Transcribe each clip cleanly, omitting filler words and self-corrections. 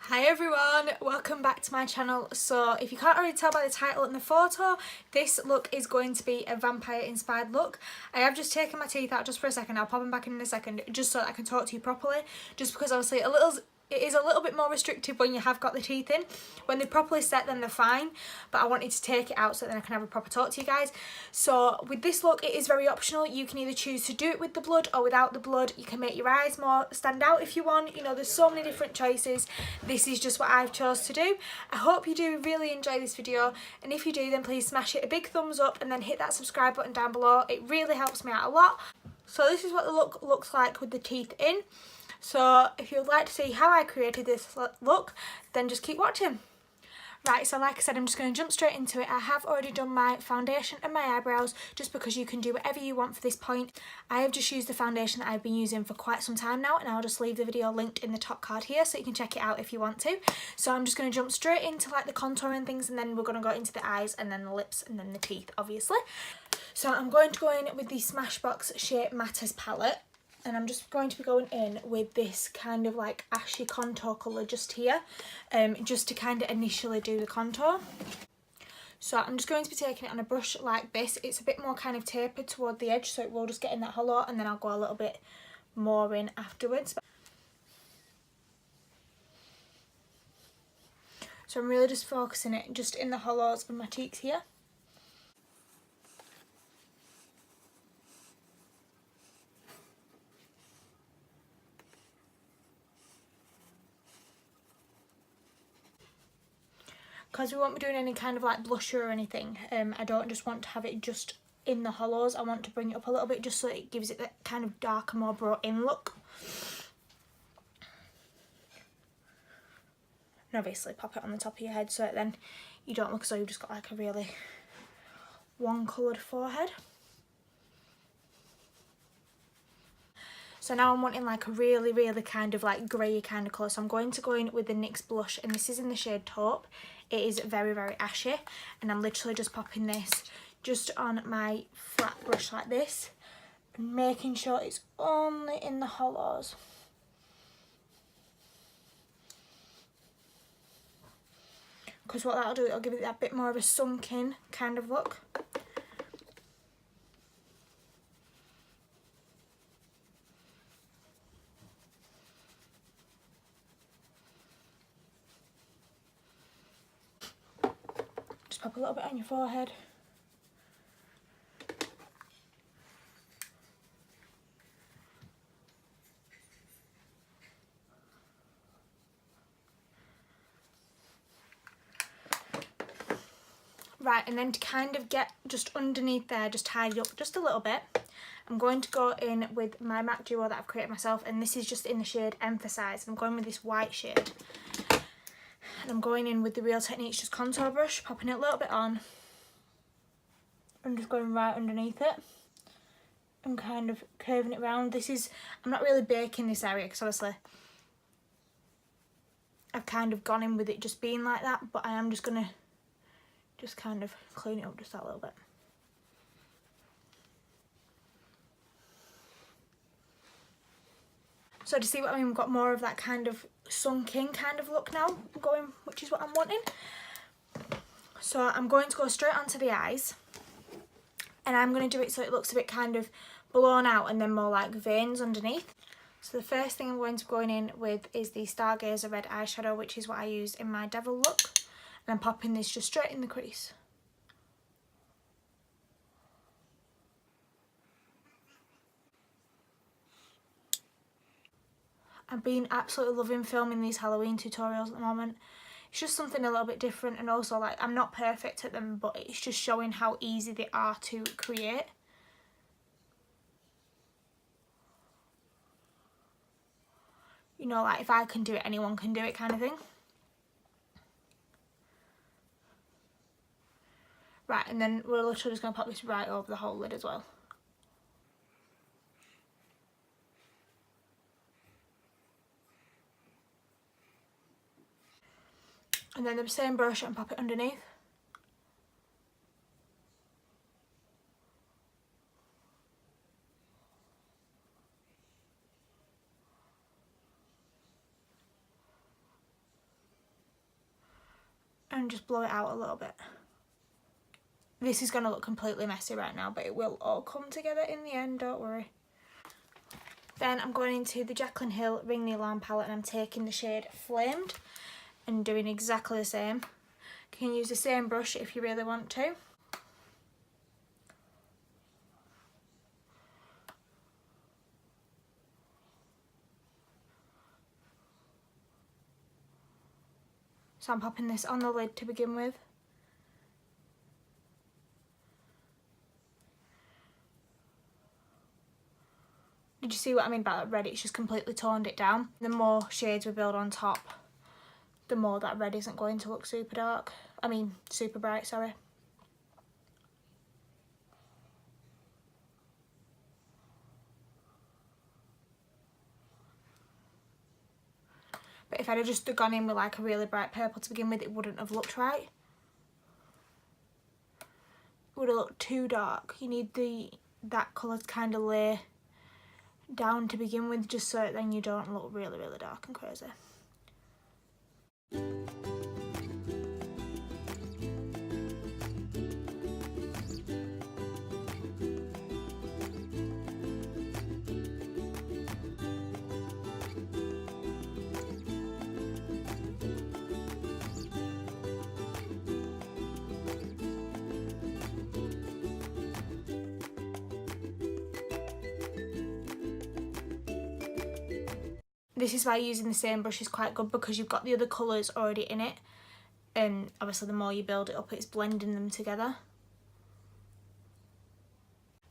Hi everyone, welcome back to my channel. So if you can't already tell by the title and the photo, this look is going to be a vampire inspired look. I have just taken my teeth out just for a second. I'll pop them back in a second just so that I can talk to you properly, just because obviously it is a little bit more restrictive when you have got the teeth in. When they're properly set then they're fine, but I wanted to take it out so then I can have a proper talk to you guys. So with this look, it is very optional. You can either choose to do it with the blood or without the blood. You can make your eyes more stand out if you want. You know, there's so many different choices. This is just what I've chose to do. I hope you do really enjoy this video, and if you do then please smash it a big thumbs up and then hit that subscribe button down below. It really helps me out a lot. So this is what the look looks like with the teeth in. So if you would like to see how I created this look, then just keep watching. Right, so like I said, I'm just going to jump straight into it. I have already done my foundation and my eyebrows just because you can do whatever you want for this point. I have just used the foundation that I've been using for quite some time now, and I'll just leave the video linked in the top card here so you can check it out if you want to. So I'm just going to jump straight into like the contour and things, and then we're going to go into the eyes and then the lips and then the teeth obviously. So I'm going to go in with the Smashbox Shape Matters palette. And I'm just going to be going in with this kind of like ashy contour colour just here, just to kind of initially do the contour. So I'm just going to be taking it on a brush like this. It's a bit more kind of tapered toward the edge, so it will just get in that hollow, and then I'll go a little bit more in afterwards. So I'm really just focusing it just in the hollows of my cheeks here. Because we won't be doing any kind of like blusher or anything, I don't just want to have it just in the hollows. I want to bring it up a little bit just so it gives it that kind of darker, more brought in look. And obviously pop it on the top of your head so that then you don't look as though you've just got like a really one coloured forehead. So now I'm wanting like a really kind of like grey kind of colour. So I'm going to go in with the NYX blush, and this is in the shade Taupe. It is very ashy, and I'm literally just popping this just on my flat brush like this, and making sure it's only in the hollows. Because what that'll do, it'll give it that bit more of a sunken kind of look. Just pop a little bit on your forehead. Right, and then to kind of get just underneath there, just tidy up just a little bit, I'm going to go in with my MAC Duo that I've created myself, and this is just in the shade Emphasize. I'm going with this white shade. And I'm going in with the Real Techniques just contour brush, popping it a little bit on, and just going right underneath it and kind of curving it around. This is, I'm not really baking this area because obviously I've kind of gone in with it just being like that, but I am just going to just kind of clean it up just that little bit. So to see what I mean, we've got more of that kind of sunken kind of look now going, which is what I'm wanting. So I'm going to go straight onto the eyes, and I'm going to do it so it looks a bit kind of blown out and then more like veins underneath. So the first thing I'm going to be going in with is the Stargazer Red eyeshadow, which is what I use in my Devil look. And I'm popping this just straight in the crease. I've been absolutely loving filming these Halloween tutorials at the moment. It's just something a little bit different, and also like I'm not perfect at them, but it's just showing how easy they are to create. You know, like if I can do it, anyone can do it kind of thing. Right, and then we're literally just going to pop this right over the whole lid as well. And then the same brush and pop it underneath. and just blow it out a little bit. This is going to look completely messy right now, but it will all come together in the end, don't worry. Then I'm going into the Jaclyn Hill Ring the Alarm palette, and I'm taking the shade Flamed and doing exactly the same. You can use the same brush if you really want to. So I'm popping this on the lid to begin with. Did you see what I mean by that red? It's just completely toned it down. The more shades we build on top, the more that red isn't going to look super dark. I mean, super bright, sorry. But if I'd have just gone in with like a really bright purple to begin with, it wouldn't have looked right. It would have looked too dark. You need that colour to kind of lay down to begin with, just so then you don't look really, really dark and crazy. This is why using the same brush is quite good, because you've got the other colours already in it, and obviously the more you build it up, it's blending them together.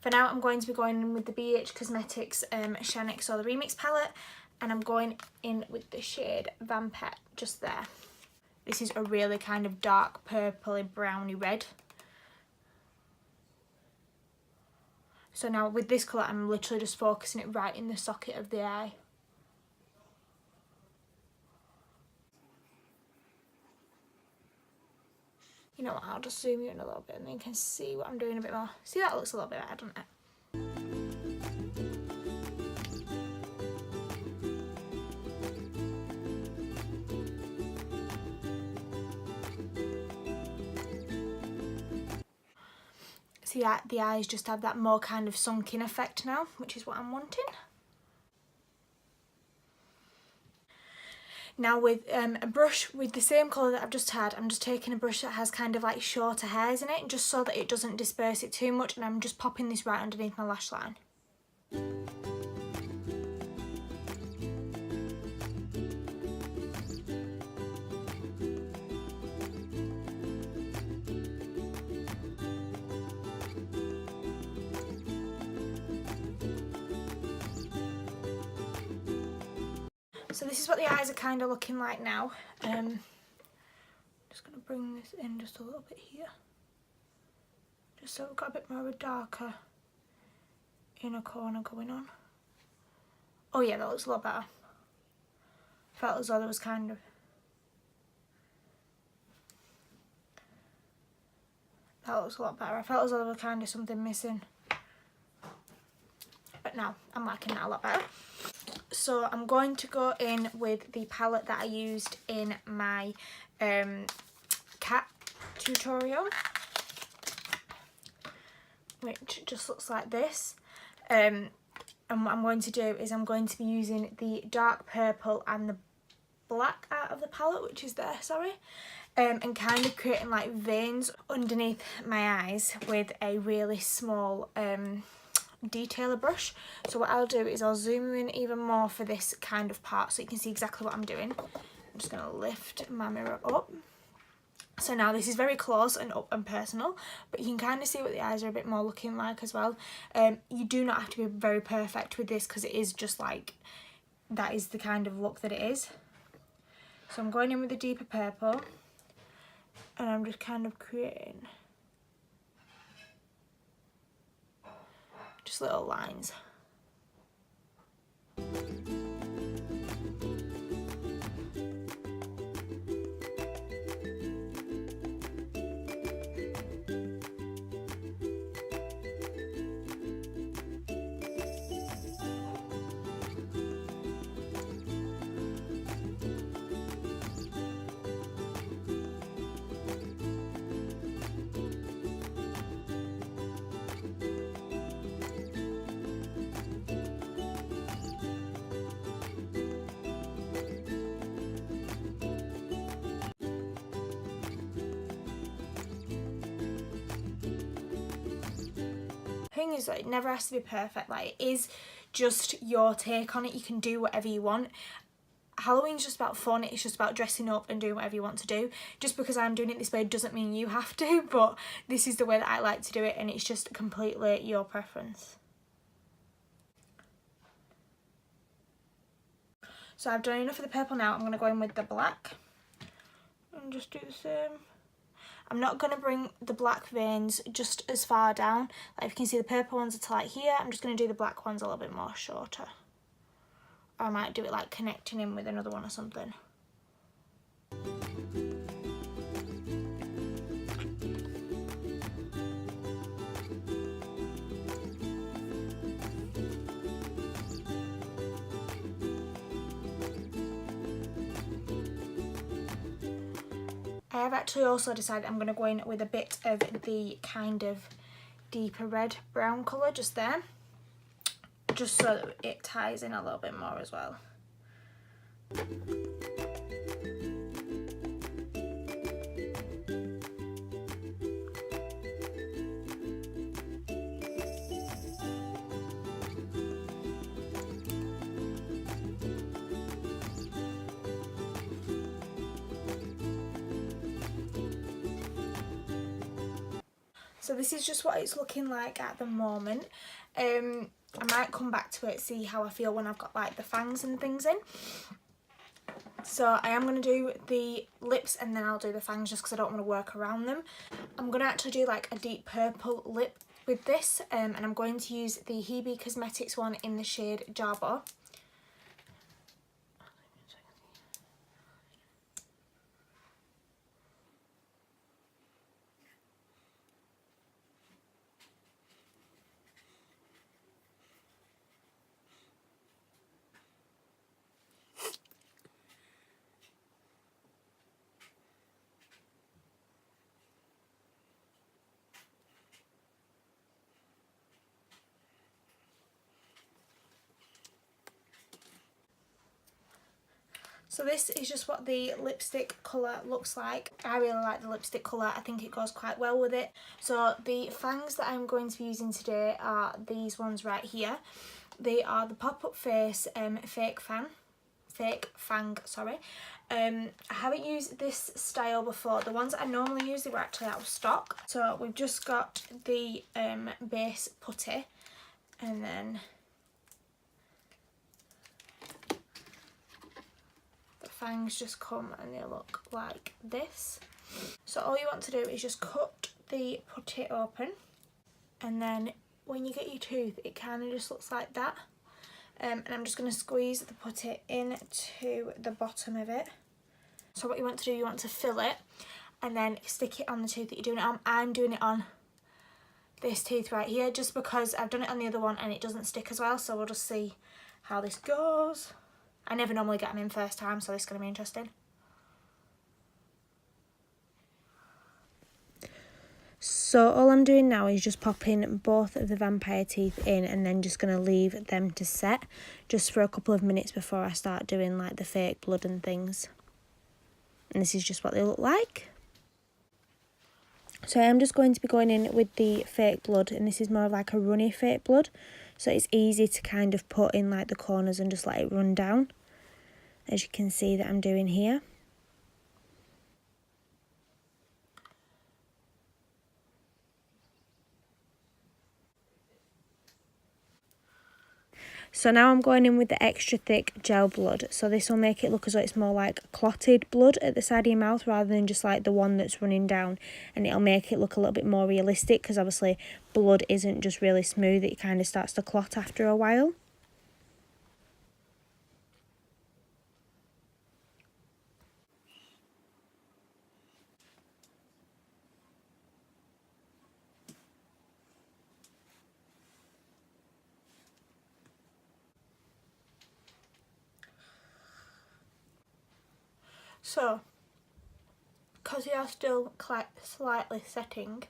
For now, I'm going to be going in with the BH Cosmetics Shanix or the Remix palette, and I'm going in with the shade Vampette just there. This is a really kind of dark purpley browny red. So now with this colour, I'm literally just focusing it right in the socket of the eye. You know what, I'll just zoom you in a little bit and then you can see what I'm doing a bit more. See, that looks a little bit better, doesn't it? See, the eyes just have that more kind of sunken effect now, which is what I'm wanting. Now with a brush with the same colour that I've just had, I'm just taking a brush that has kind of like shorter hairs in it, just so that it doesn't disperse it too much, and I'm just popping this right underneath my lash line. So this is what the eyes are kind of looking like now. Just going to bring this in just a little bit here. Just so we've got a bit more of a darker inner corner going on. Oh yeah, that looks a lot better. Felt as though there was kind of... That looks a lot better. I felt as though there was kind of something missing. But now, I'm liking that a lot better. So I'm going to go in with the palette that I used in my cat tutorial, which just looks like this. And what I'm going to do is I'm going to be using the dark purple and the black out of the palette, which is there, sorry, and kind of creating like veins underneath my eyes with a really small detailer brush. So what I'll do is I'll zoom in even more for this kind of part so you can see exactly what I'm doing. I'm just going to lift my mirror up. So now this is very close and up and personal, but you can kind of see what the eyes are a bit more looking like as well. You do not have to be very perfect with this because it is just like, that is the kind of look that it is. So I'm going in with the deeper purple and I'm just kind of creating just little lines. is that it never has to be perfect. Like, it is just your take on it. You can do whatever you want. Halloween's just about fun. It's just about dressing up and doing whatever you want to do. Just because I'm doing it this way doesn't mean you have to, but this is the way that I like to do it, and it's just completely your preference. So I've done enough of the purple now. I'm going to go in with the black and just do the same. I'm not going to bring the black veins just as far down. Like, if you can see, the purple ones are to like here. I'm just going to do the black ones a little bit more shorter. Or I might do it like connecting in with another one or something. I have actually also decided I'm going to go in with a bit of the kind of deeper red brown colour just there, just so that it ties in a little bit more as well. So this is just what it's looking like at the moment. I might come back to it, see how I feel when I've got like the fangs and things in. So I am going to do the lips and then I'll do the fangs just because I don't want to work around them. I'm going to actually do like a deep purple lip with this, and I'm going to use the Hebe Cosmetics one in the shade Jarbo. So this is just what the lipstick colour looks like. I really like the lipstick colour. I think it goes quite well with it. So the fangs that I'm going to be using today are these ones right here. They are the Pop-Up Face fake fang, sorry. I haven't used this style before. The ones that I normally use, they were actually out of stock. So we've just got the base putty, and then fangs just come and they look like this. So all you want to do is just cut the putty open, and then when you get your tooth it kind of just looks like that, and I'm just going to squeeze the putty into the bottom of it. So what you want to do, you want to fill it and then stick it on the tooth that you're doing it on. I'm doing it on this tooth right here just because I've done it on the other one and it doesn't stick as well, so we'll just see how this goes. I never normally get them in first time, so this is going to be interesting. So all I'm doing now is just popping both of the vampire teeth in and then just going to leave them to set just for a couple of minutes before I start doing like the fake blood and things. And this is just what they look like. So I'm just going to be going in with the fake blood, and this is more of like a runny fake blood. So it's easy to kind of put in like the corners and just let it run down, as you can see that I'm doing here. So now I'm going in with the extra thick gel blood. So this will make it look as though it's more like clotted blood at the side of your mouth rather than just like the one that's running down. And it'll make it look a little bit more realistic because obviously blood isn't just really smooth. It kind of starts to clot after a while. So, because they are still quite slightly setting,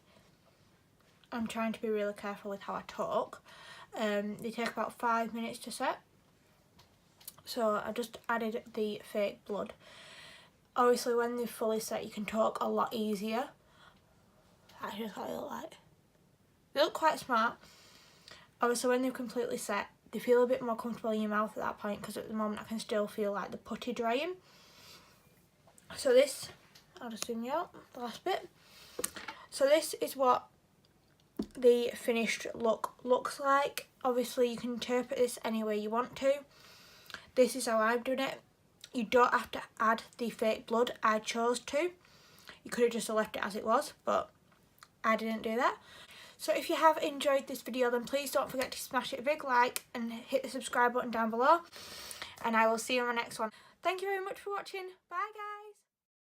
I'm trying to be really careful with how I talk. They take about 5 minutes to set. So I just added the fake blood. Obviously when they're fully set you can talk a lot easier. That's just what they look like. They look quite smart. Obviously when they've completely set, they feel a bit more comfortable in your mouth at that point, because at the moment I can still feel like the putty drying. So this, I'll just zoom you out, the last bit. So this is what the finished look looks like. Obviously you can interpret this any way you want to. This is how I've done it. You don't have to add the fake blood. I chose to. You could have just left it as it was, but I didn't do that. So if you have enjoyed this video, then please don't forget to smash it a big like and hit the subscribe button down below. And I will see you on my next one. Thank you very much for watching. Bye guys.